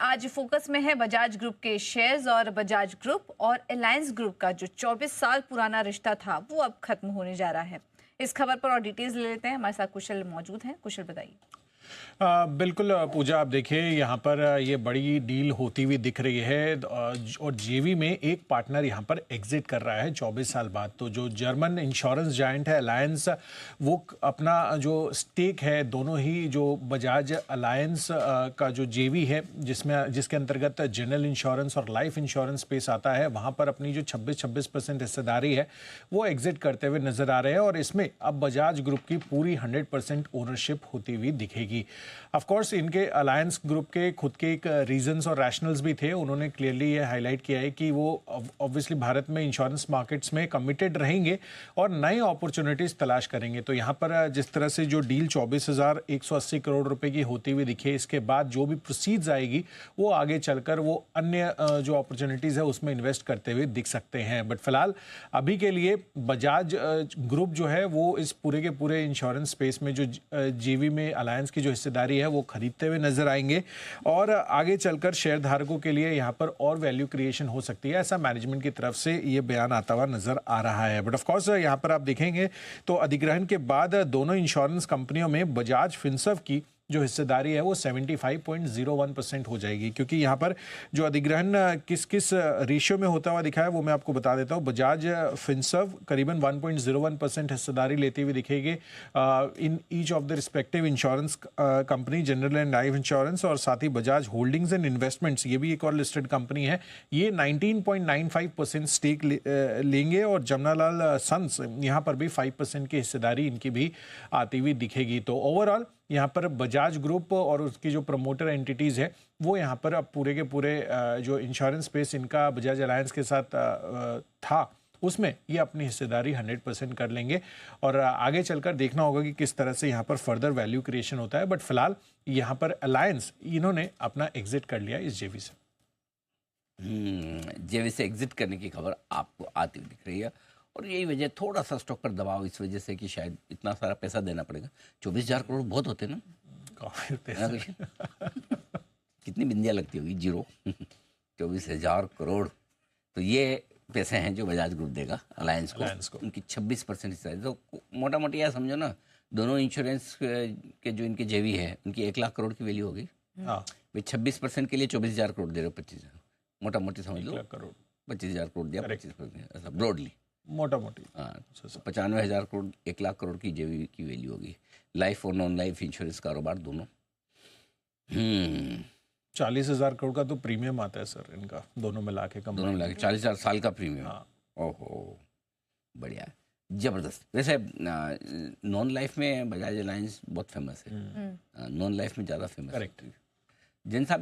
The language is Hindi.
आज फोकस में है बजाज ग्रुप के शेयर्स और बजाज ग्रुप और अलायंस ग्रुप का जो 24 साल पुराना रिश्ता था वो अब खत्म होने जा रहा है। इस खबर पर और डिटेल्स ले लेते हैं। हमारे साथ कुशल मौजूद हैं। कुशल बताइए। बिल्कुल पूजा, आप देखिए यहाँ पर ये बड़ी डील होती हुई दिख रही है और जेवी में एक पार्टनर यहाँ पर एग्जिट कर रहा है 24 साल बाद। तो जो जर्मन इंश्योरेंस जायंट है अलायंस, वो अपना जो स्टेक है दोनों ही जो बजाज अलायंस का जो जेवी है जिसके अंतर्गत जनरल इंश्योरेंस और लाइफ इंश्योरेंस स्पेस आता है, वहाँ पर अपनी जो 26% हिस्सेदारी है वो एग्जिट करते हुए नजर आ रहे हैं और इसमें अब बजाज ग्रुप की पूरी 100% ओनरशिप होती हुई दिखेगी। ऑफ कोर्स इनके अलायंस ग्रुप के खुद के एक रीजंस और रैशनल्स भी थे। उन्होंने क्लियरली ये हाईलाइट किया है कि वो ऑब्वियसली भारत में इंश्योरेंस मार्केट्स में कमिटेड रहेंगे और नए अपॉर्चुनिटीज तलाश करेंगे। तो यहाँ पर जिस तरह से जो डील 24,180 करोड़ रुपए की होती हुई दिखे, इसके बाद जो भी प्रोसीड्स आएगी वो आगे चलकर वो अन्य जो अपॉर्चुनिटीज है उसमें इन्वेस्ट करते हुए दिख सकते हैं। बट फिलहाल अभी के लिए बजाज ग्रुप जो है वो इस पूरे के पूरे इंश्योरेंस स्पेस में जो जेवी में अलायंस की जो हिस्सेदारी है वो खरीदते हुए नजर आएंगे और आगे चलकर शेयर धारकों के लिए यहां पर और वैल्यू क्रिएशन हो सकती है, ऐसा मैनेजमेंट की तरफ से ये बयान आता हुआ नजर आ रहा है। बट ऑफ कोर्स यहां पर आप देखेंगे तो अधिग्रहण के बाद दोनों इंश्योरेंस कंपनियों में बजाज फिनसर्व की जो हिस्सेदारी है वो 75.01% हो जाएगी, क्योंकि यहाँ पर जो अधिग्रहण किस किस रेशियो में होता हुआ दिखा है वो मैं आपको बता देता हूँ। बजाज फिनसर्व करीबन 1.01% हिस्सेदारी लेते हुए दिखेगी in each of the respective insurance company, general and life insurance, और साथ ही बजाज होल्डिंग्स एंड इन्वेस्टमेंट्स, ये भी एक और लिस्टेड कंपनी है, ये 19.95% स्टेक लेंगे और जमनालाल सन्स यहाँ पर भी 5% की हिस्सेदारी इनकी भी आती हुई दिखेगी। तो ओवरऑल यहाँ पर बजाज ग्रुप और उसकी जो प्रमोटर एंटिटीज़ है वो यहाँ पर अब पूरे के पूरे जो इंश्योरेंस स्पेस इनका बजाज अलायंस के साथ था उसमें ये अपनी हिस्सेदारी 100% कर लेंगे और आगे चलकर देखना होगा कि किस तरह से यहाँ पर फर्दर वैल्यू क्रिएशन होता है। बट फिलहाल यहाँ पर अलायंस इन्होंने अपना एग्जिट कर लिया इस जेवी से। जेवी से एग्जिट करने की खबर आपको आती हुई दिख रही है और यही वजह, थोड़ा सा स्टॉक पर दबाव इस वजह से कि शायद इतना सारा पैसा देना पड़ेगा। 24,000 करोड़ बहुत होते ना, काफी पैसा। कितनी बिंदियाँ लगती होगी जीरो 24,000 करोड़। तो ये पैसे हैं जो बजाज ग्रुप देगा अलायंस को। उनकी 26% हिस्सा है। तो मोटा मोटी यह समझो ना, दोनों इंश्योरेंस के जो इनके जेवी है उनकी 1 लाख करोड़ की वैल्यू होगी। भाई 26% के लिए 24,000 करोड़ दे रहे हो, 25,000 मोटा मोटी समझ लो, 25,000 करोड़ दिया, 25% ऐसा ब्रॉडली मोटा मोटी। हाँ, 95,000 करोड़ 1 लाख करोड़ की जेवी की वैल्यू होगी। लाइफ और नॉन लाइफ इंश्योरेंस कारोबार दोनों। 40,000 करोड़ का तो प्रीमियम आता है सर इनका, दोनों मिला के 40,000 साल का प्रीमियम। हाँ। ओहो, बढ़िया, जबरदस्त। वैसे नॉन लाइफ में बजाज अलायंस बहुत फेमस है, नॉन लाइफ में ज़्यादा फेमस है। करेक्ट। जिन साहब